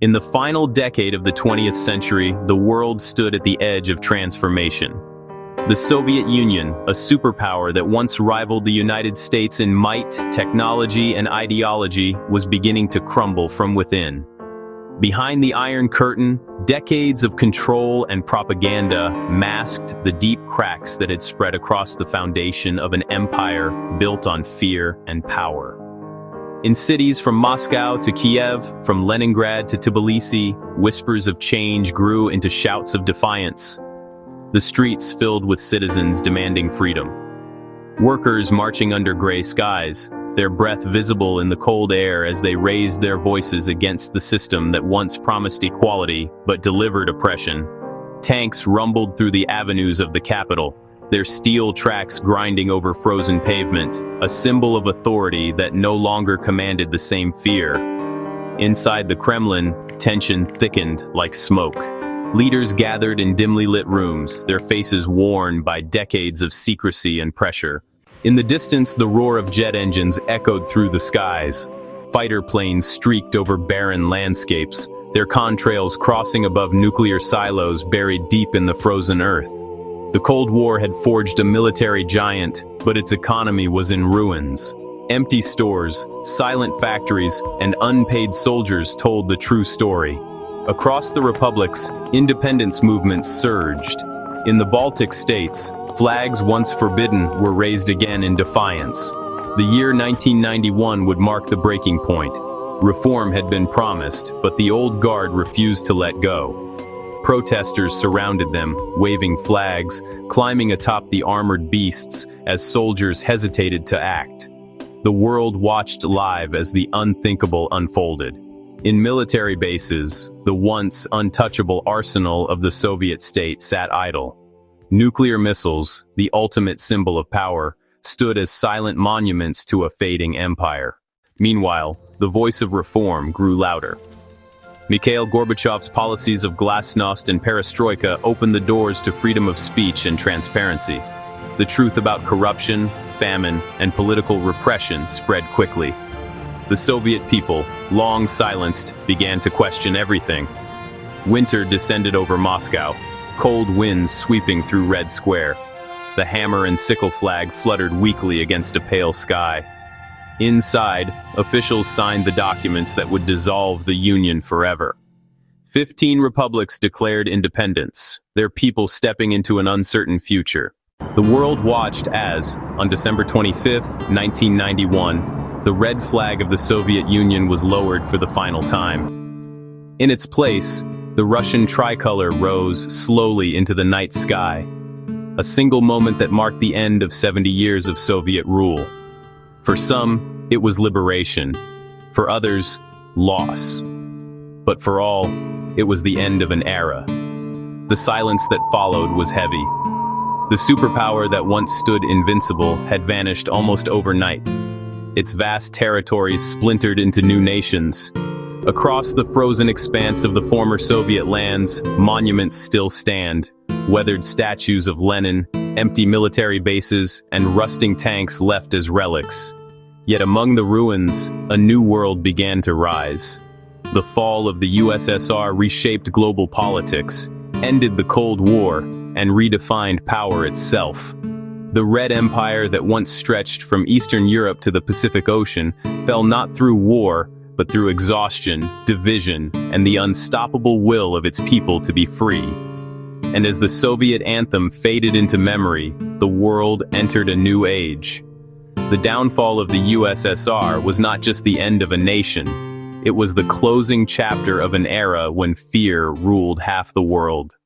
In the final decade of the 20th century, the world stood at the edge of transformation. The Soviet Union, a superpower that once rivaled the United States in might, technology, and ideology, was beginning to crumble from within. Behind the Iron Curtain, decades of control and propaganda masked the deep cracks that had spread across the foundation of an empire built on fear and power. In cities from Moscow to Kiev, from Leningrad to Tbilisi, whispers of change grew into shouts of defiance. The streets filled with citizens demanding freedom. Workers marching under gray skies, their breath visible in the cold air as they raised their voices against the system that once promised equality but delivered oppression. Tanks rumbled through the avenues of the capital, their steel tracks grinding over frozen pavement, a symbol of authority that no longer commanded the same fear. Inside the Kremlin, tension thickened like smoke. Leaders gathered in dimly lit rooms, their faces worn by decades of secrecy and pressure. In the distance, the roar of jet engines echoed through the skies. Fighter planes streaked over barren landscapes, their contrails crossing above nuclear silos buried deep in the frozen earth. The Cold War had forged a military giant, but its economy was in ruins. Empty stores, silent factories, and unpaid soldiers told the true story. Across the republics, independence movements surged. In the Baltic states, flags once forbidden were raised again in defiance. The year 1991 would mark the breaking point. Reform had been promised, but the old guard refused to let go. Protesters surrounded them, waving flags, climbing atop the armored beasts as soldiers hesitated to act. The world watched live as the unthinkable unfolded. In military bases, the once untouchable arsenal of the Soviet state sat idle. Nuclear missiles, the ultimate symbol of power, stood as silent monuments to a fading empire. Meanwhile, the voice of reform grew louder. Mikhail Gorbachev's policies of glasnost and perestroika opened the doors to freedom of speech and transparency. The truth about corruption, famine, and political repression spread quickly. The Soviet people, long silenced, began to question everything. Winter descended over Moscow, cold winds sweeping through Red Square. The hammer and sickle flag fluttered weakly against a pale sky. Inside, officials signed the documents that would dissolve the Union forever. 15 republics declared independence, their people stepping into an uncertain future. The world watched as, on December 25, 1991, the red flag of the Soviet Union was lowered for the final time. In its place, the Russian tricolor rose slowly into the night sky, a single moment that marked the end of 70 years of Soviet rule. For some, it was liberation. For others, loss. But for all, it was the end of an era. The silence that followed was heavy. The superpower that once stood invincible had vanished almost overnight. Its vast territories splintered into new nations. Across the frozen expanse of the former Soviet lands, monuments still stand. Weathered statues of Lenin, empty military bases, and rusting tanks left as relics. Yet among the ruins, a new world began to rise. The fall of the USSR reshaped global politics, ended the Cold War, and redefined power itself. The Red Empire that once stretched from Eastern Europe to the Pacific Ocean fell not through war, but through exhaustion, division, and the unstoppable will of its people to be free. And as the Soviet anthem faded into memory, the world entered a new age. The downfall of the USSR was not just the end of a nation. It was the closing chapter of an era when fear ruled half the world.